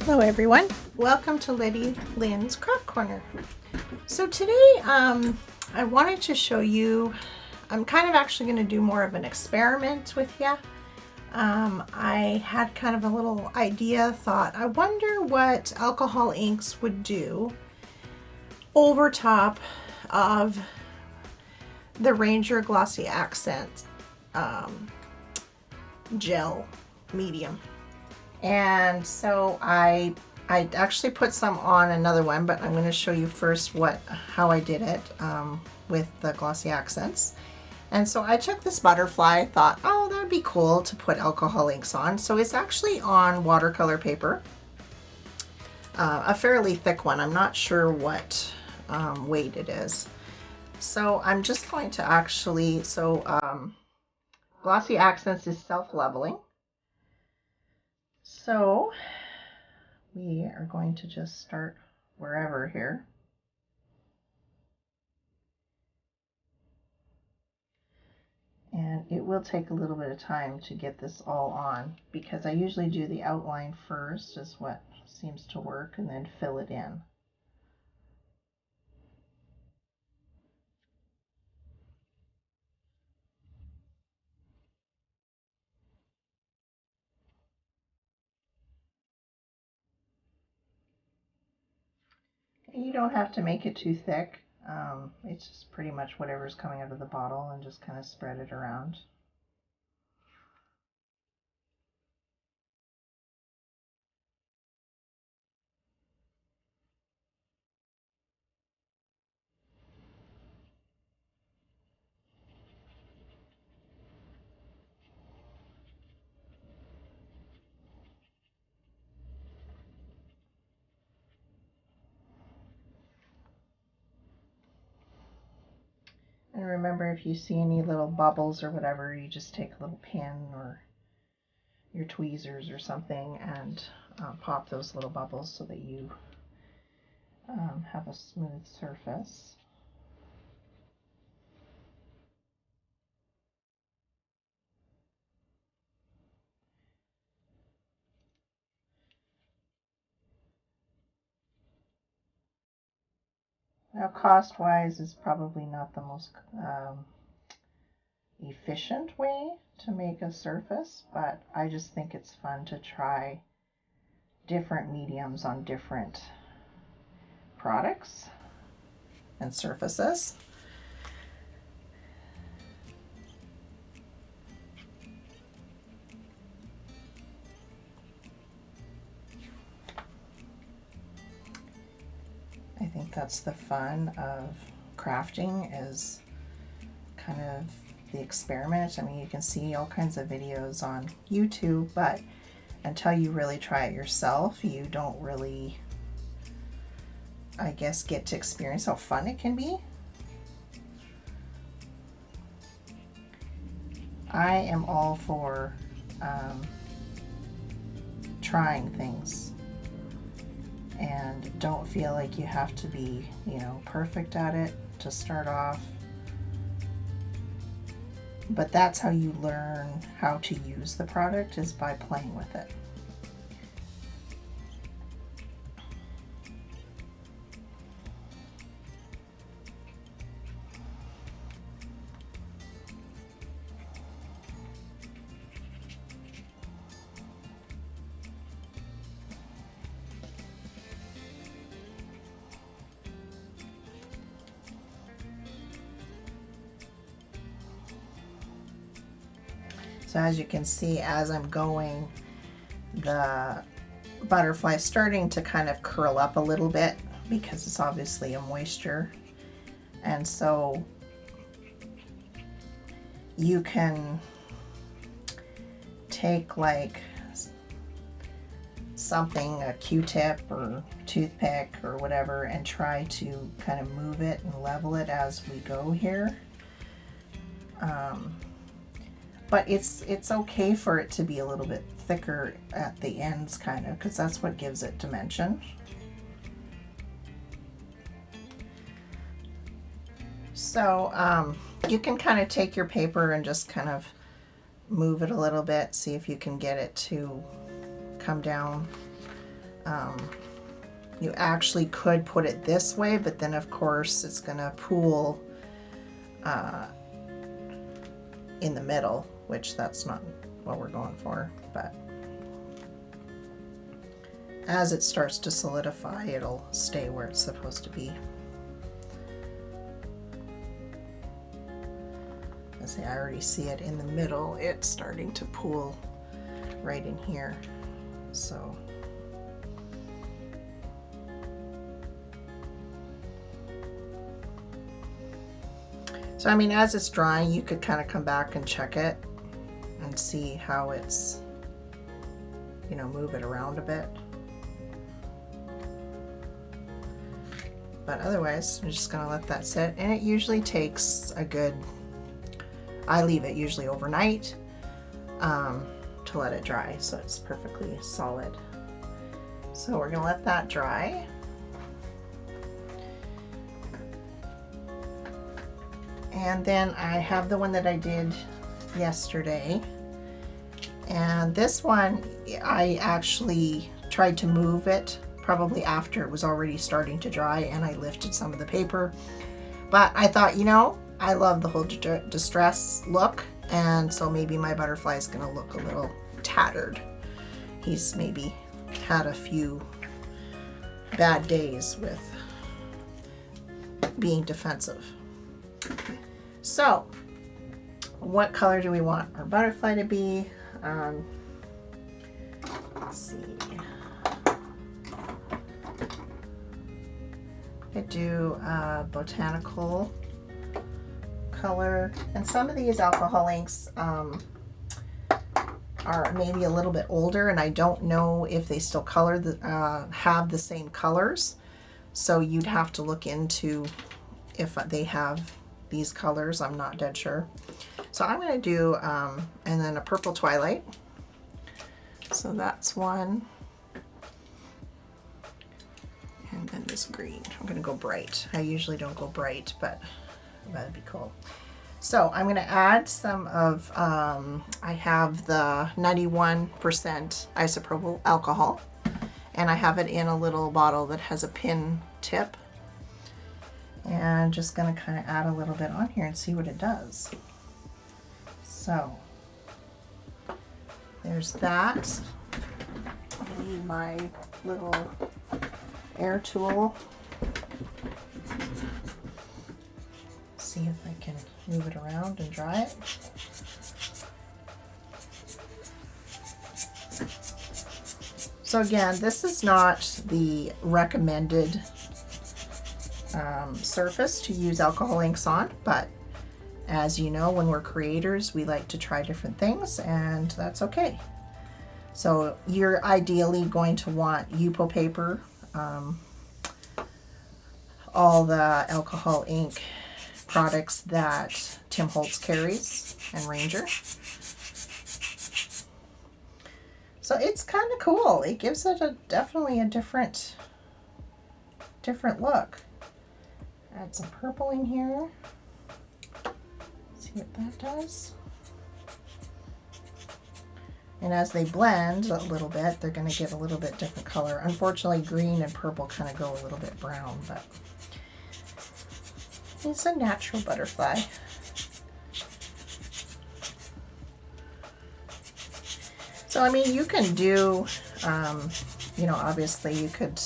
Hello everyone, welcome to Letty Lynn's Craft Corner. So today I wanted to show you, I'm kind of actually going to do more of an experiment with you. I had kind of a little thought, I wonder what alcohol inks would do over top of the Ranger Glossy Accent gel medium. And so I actually put some on another one, but I'm going to show you first how I did it with the glossy accents. And so I took this butterfly, thought, oh, that'd be cool to put alcohol inks on. So it's actually on watercolor paper, a fairly thick one. I'm not sure what weight it is. So I'm just going to actually, glossy accents is self-leveling. So we are going to just start wherever here. And it will take a little bit of time to get this all on because I usually do the outline first, is what seems to work, and then fill it in. You don't have to make it too thick. It's just pretty much whatever's coming out of the bottle and just kind of spread it around. And remember, if you see any little bubbles or whatever, you just take a little pin or your tweezers or something and pop those little bubbles so that you have a smooth surface. Now, cost-wise is probably not the most efficient way to make a surface, but I just think it's fun to try different mediums on different products and surfaces. I think that's the fun of crafting, is kind of the experiment. I mean, you can see all kinds of videos on YouTube, but until you really try it yourself, you don't really, I guess, get to experience how fun it can be. I am all for trying things, and don't feel like you have to be, perfect at it to start off. But that's how you learn how to use the product, is by playing with it. So as you can see, as I'm going, the butterfly is starting to kind of curl up a little bit because it's obviously a moisture. And so you can take like something, a Q-tip or toothpick or whatever, and try to kind of move it and level it as we go here. But it's okay for it to be a little bit thicker at the ends, kind of, because that's what gives it dimension. So you can kind of take your paper and just kind of move it a little bit, see if you can get it to come down You actually could put it this way, but then of course it's gonna pool in the middle, which that's not what we're going for. But as it starts to solidify, it'll stay where it's supposed to be. See, I already see it in the middle. It's starting to pool right in here. So I mean, as it's drying, you could kind of come back and check it and see how it's, you know, move it around a bit. But otherwise, I'm just gonna let that sit, and it usually takes a good, I leave it usually overnight to let it dry, so it's perfectly solid. So we're gonna let that dry. And then I have the one that I did yesterday. And this one, I actually tried to move it probably after it was already starting to dry, and I lifted some of the paper. But I thought, you know, I love the whole distress look, and so maybe my butterfly is gonna look a little tattered. He's maybe had a few bad days with being defensive. So, what color do we want our butterfly to be? Let's see. I do a botanical color, and some of these alcohol inks are maybe a little bit older, and I don't know if they still have the same colors. So you'd have to look into if they have these colors. I'm not dead sure. So I'm going to do, and then a purple twilight. So that's one. And then this green. I'm going to go bright. I usually don't go bright, but that'd be cool. So I'm going to add some of, I have the 91% isopropyl alcohol, and I have it in a little bottle that has a pin tip. And just going to kind of add a little bit on here and see what it does. So there's that. I need my little air tool. See if I can move it around and dry it. So again, this is not the recommended surface to use alcohol inks on, but as you know, when we're creators, we like to try different things, and that's okay. So you're ideally going to want Yupo paper, all the alcohol ink products that Tim Holtz carries, and Ranger. So it's kind of cool. It gives it definitely a different look. Add some purple in here. See what that does. And as they blend a little bit, they're going to get a little bit different color. Unfortunately, green and purple kind of go a little bit brown, but it's a natural butterfly. So, I mean, you can do, you know, obviously you could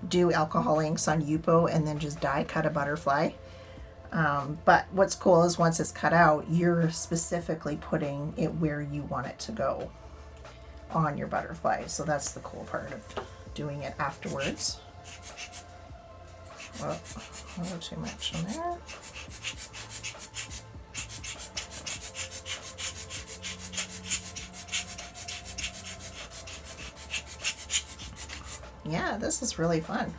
do alcohol inks on Yupo and then just die cut a butterfly. But what's cool is once it's cut out, you're specifically putting it where you want it to go on your butterfly. So that's the cool part of doing it afterwards. Well, a little too much in there. Yeah, this is really fun.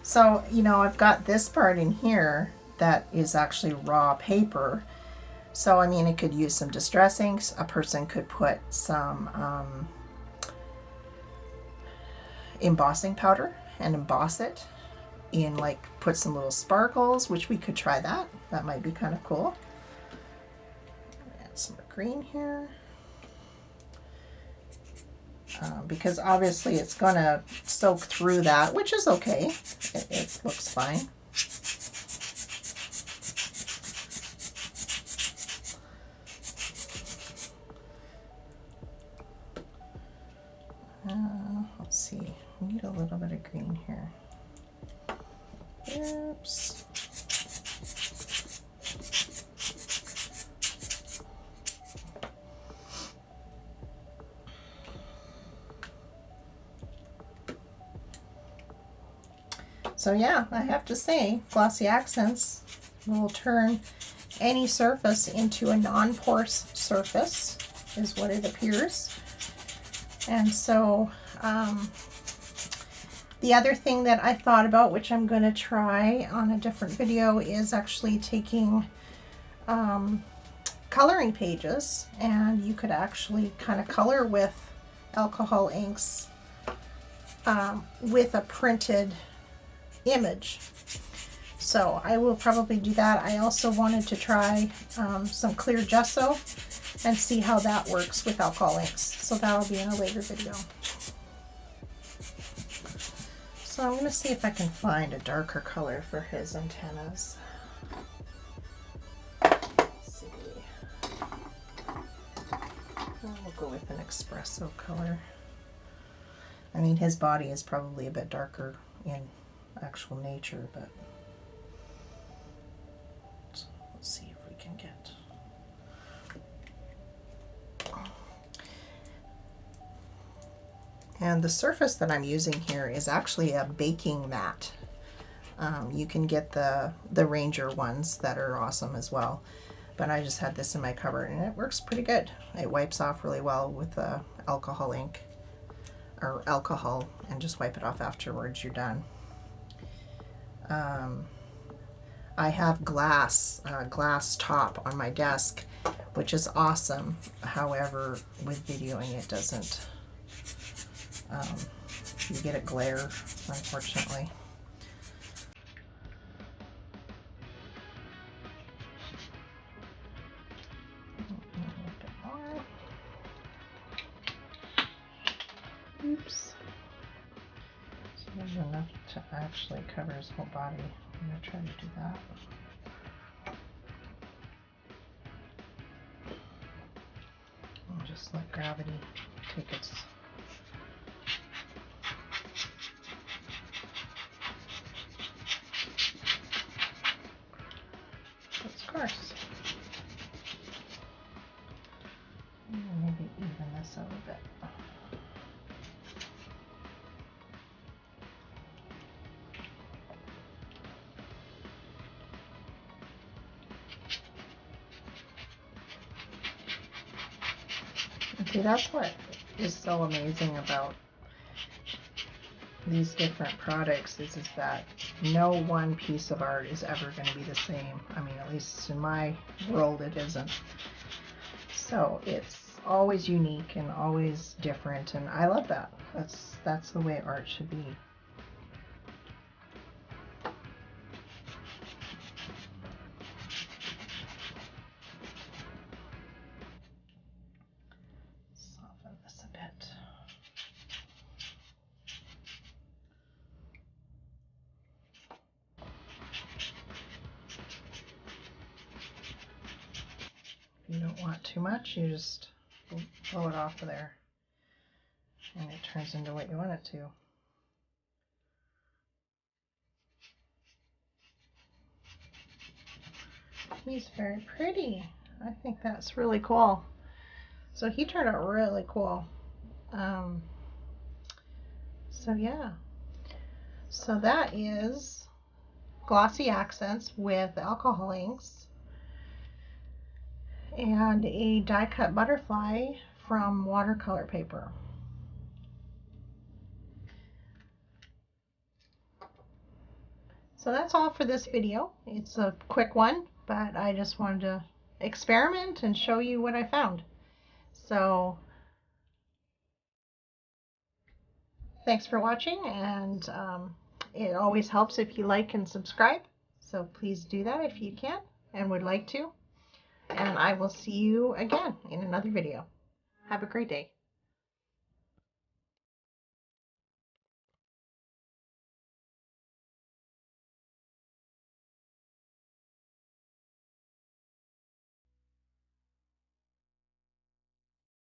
So, you know, I've got this part in here that is actually raw paper. So, I mean, it could use some distress inks. A person could put some embossing powder and emboss it in, like, put some little sparkles, which we could try that. That might be kind of cool. Add some green here. because obviously it's going to soak through that, which is okay. It looks fine. Let's see, we need a little bit of green here. Oops. So yeah, I have to say, glossy accents will turn any surface into a non-porous surface, is what it appears. And so the other thing that I thought about, which I'm going to try on a different video, is actually taking coloring pages, and you could actually kind of color with alcohol inks with a printed image. So I will probably do that. I also wanted to try some clear gesso and see how that works with alcohol inks. So that'll be in a later video. So I'm going to see if I can find a darker color for his antennas. Let's see. We'll go with an espresso color. I mean, his body is probably a bit darker in actual nature, but so let's see if we can get. And the surface that I'm using here is actually a baking mat. You can get the Ranger ones that are awesome as well, but I just had this in my cupboard and it works pretty good. It wipes off really well with alcohol ink or alcohol, and just wipe it off afterwards. You're done. I have glass top on my desk, which is awesome. However, with videoing it doesn't, you get a glare, unfortunately. Oops. So there's enough to actually cover his whole body. I'm going to try to do that. And just let gravity take its... course. Maybe even this a little bit. See, that's what is so amazing about these different products is that no one piece of art is ever going to be the same. I mean, at least in my world it isn't. So it's always unique and always different, and I love that. That's the way art should be. Soften this a bit. If you don't want too much, you just blow it off of there and it turns into what you want it to. He's very pretty. I think that's really cool. So he turned out really cool. So yeah. So that is glossy accents with alcohol inks and a die cut butterfly from watercolor paper. So that's all for this video. It's a quick one, but I just wanted to experiment and show you what I found. So thanks for watching, and it always helps if you like and subscribe. So please do that if you can and would like to. And I will see you again in another video. Have a great day.